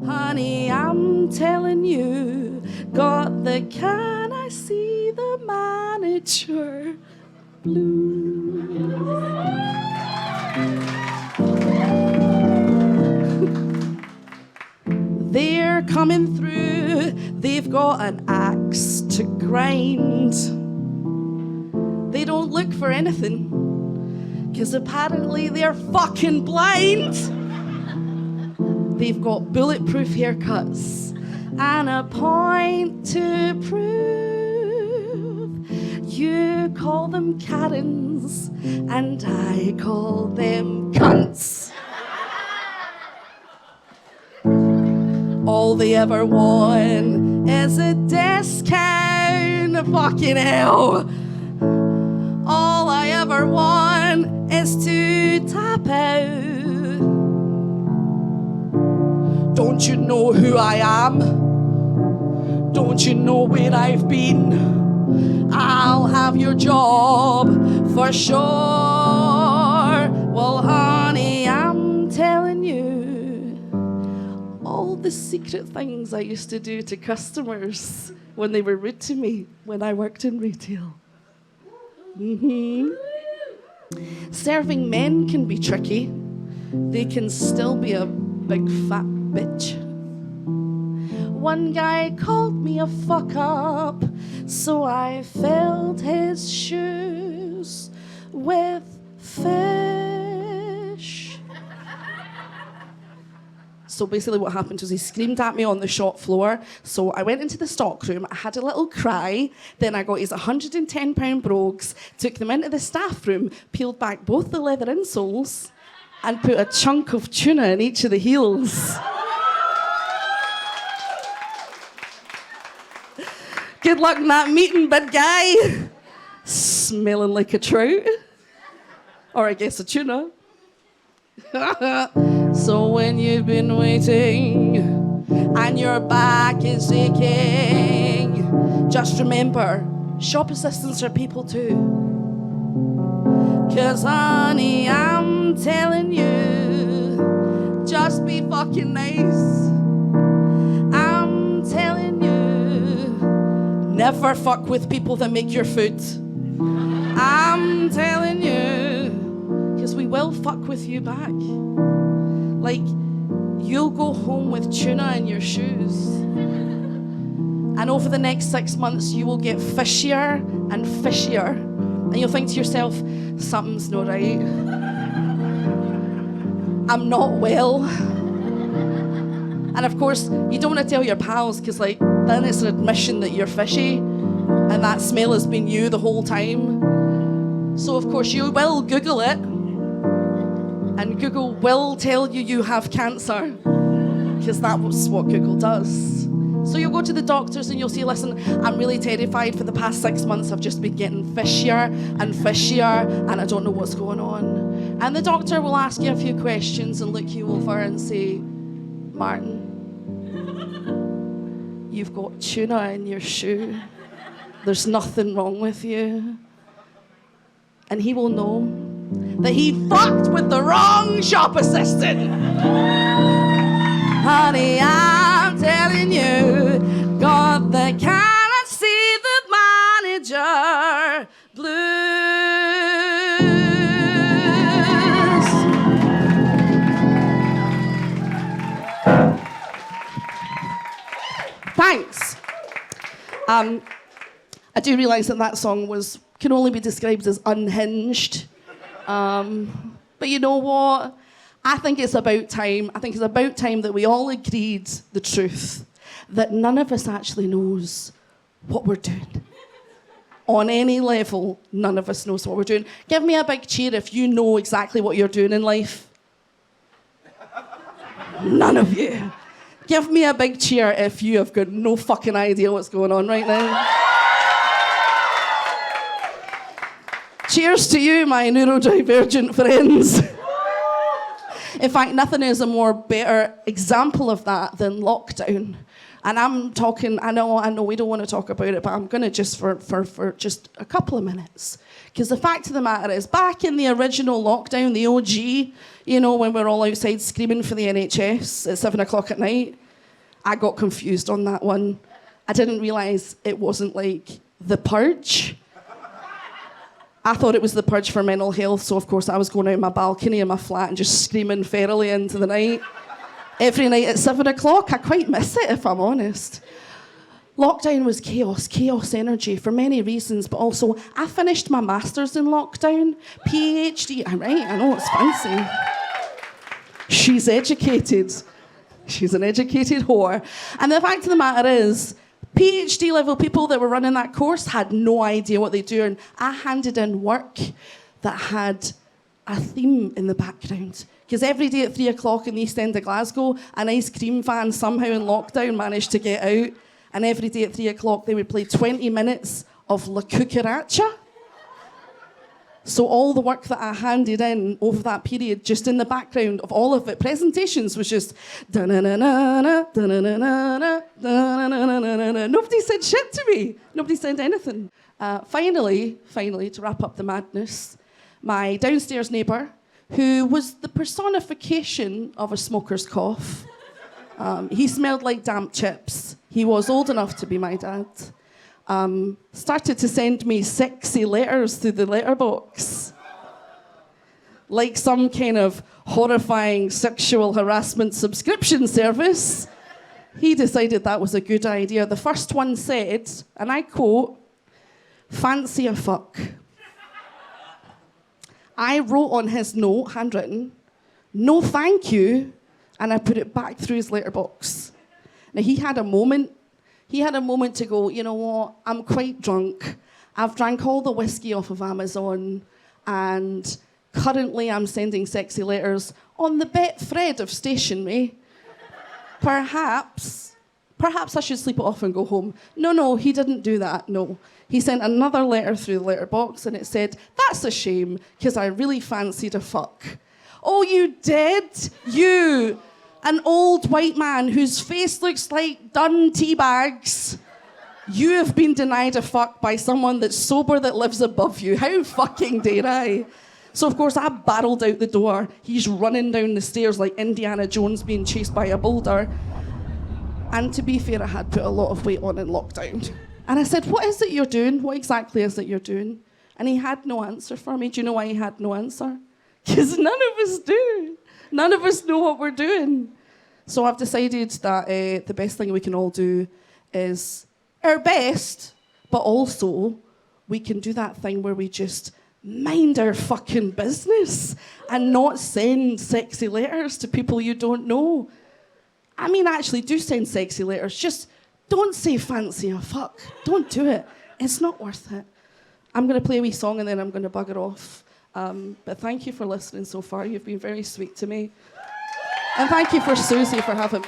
Honey, I'm telling you, got the can I see the manager blues. They're coming through, they've got an axe to grind. They don't look for anything, 'cause apparently they're fucking blind. They've got bulletproof haircuts and a point to prove. You call them Karens and I call them cunts. All they ever want is a discount. Fucking hell. All I ever want is to tap out. Don't you know who I am? Don't you know where I've been? I'll have your job for sure. Well, honey, I'm telling you all the secret things I used to do to customers when they were rude to me when I worked in retail. Serving men can be tricky. They can still be a big fat bitch. One guy called me a fuck up, so I filled his shoes with fish. So basically what happened was he screamed at me on the shop floor. So I went into the stockroom, I had a little cry, then I got his £110 brogues, took them into the staff room, peeled back both the leather insoles, and put a chunk of tuna in each of the heels. Good luck in that meeting, big guy. Smelling like a trout. Or I guess a tuna. So when you've been waiting and your back is aching, just remember, shop assistants are people too. 'Cause honey, I'm telling you, just be fucking nice. I'm telling you, never fuck with people that make your food. I'm telling you, 'cause we will fuck with you back. Like, you'll go home with tuna in your shoes. And over the next 6 months, you will get fishier and fishier. And you'll think to yourself, something's not right. I'm not well. And of course, you don't want to tell your pals, because like, then it's an admission that you're fishy. And that smell has been you the whole time. So of course, you will Google it. And Google will tell you you have cancer, because that's what Google does. So you'll go to the doctors and you'll say, listen, I'm really terrified. For the past 6 months, I've just been getting fishier and fishier, and I don't know what's going on. And the doctor will ask you a few questions and look you over and say, Martin, you've got tuna in your shoe. There's nothing wrong with you. And he will know that he fucked with the wrong shop assistant. Honey, I'm telling you, got the can I see the manager blues. Thanks. I do realise that song can only be described as unhinged. But you know what? I think it's about time. I think it's about time that we all agreed the truth, that none of us actually knows what we're doing. On any level, none of us knows what we're doing. Give me a big cheer if you know exactly what you're doing in life. None of you. Give me a big cheer if you have got no fucking idea what's going on right now. Cheers to you, my neurodivergent friends. In fact, nothing is a more better example of that than lockdown. And I'm talking, I know we don't want to talk about it, but I'm going to just for just a couple of minutes. Because the fact of the matter is, back in the original lockdown, the OG, you know, when we're all outside screaming for the NHS at 7 o'clock at night, I got confused on that one. I didn't realise it wasn't like The Purge. I thought it was The Purge for mental health, so of course I was going out on my balcony in my flat and just screaming ferally into the night. Every night at 7 o'clock. I quite miss it, if I'm honest. Lockdown was chaos energy for many reasons, but also I finished my master's in lockdown, PhD. I'm right, I know, it's fancy. She's educated. She's an educated whore. And the fact of the matter is, PhD level people that were running that course had no idea what they do. And I handed in work that had a theme in the background. Because every day at 3 o'clock in the East End of Glasgow, an ice cream van somehow in lockdown managed to get out. And every day at 3 o'clock, they would play 20 minutes of La Cucaracha. So all the work that I handed in over that period, just in the background of all of it, presentations was just da-na-na-na-na, da-na-na-na-na, da-na-na-na-na-na. Nobody said shit to me. Nobody said anything. Finally, to wrap up the madness, my downstairs neighbour, who was the personification of a smoker's cough, he smelled like damp chips. He was old enough to be my dad. Started to send me sexy letters through the letterbox. Like some kind of horrifying sexual harassment subscription service. He decided that was a good idea. The first one said, and I quote, "Fancy a fuck." I wrote on his note, handwritten, "No thank you," and I put it back through his letterbox. Now he had a moment. He had a moment to go, you know what, I'm quite drunk. I've drank all the whiskey off of Amazon, and currently I'm sending sexy letters on the bet thread of stationery. Perhaps I should sleep it off and go home. No, he didn't do that, no. He sent another letter through the letterbox, and it said, "That's a shame, because I really fancied a fuck." Oh, you did? You... An old white man whose face looks like done tea bags. You have been denied a fuck by someone that's sober that lives above you. How fucking dare I? So, of course, I barreled out the door. He's running down the stairs like Indiana Jones being chased by a boulder. And to be fair, I had put a lot of weight on in lockdown. And I said, "What is it you're doing? What exactly is it you're doing?" And he had no answer for me. Do you know why he had no answer? Because none of us do. None of us know what we're doing. So I've decided that the best thing we can all do is our best, but also we can do that thing where we just mind our fucking business and not send sexy letters to people you don't know. I mean, actually, do send sexy letters. Just don't say fancy a fuck. Don't do it. It's not worth it. I'm going to play a wee song and then I'm going to bugger off. But thank you for listening so far. You've been very sweet to me. And thank you for Susie for having me.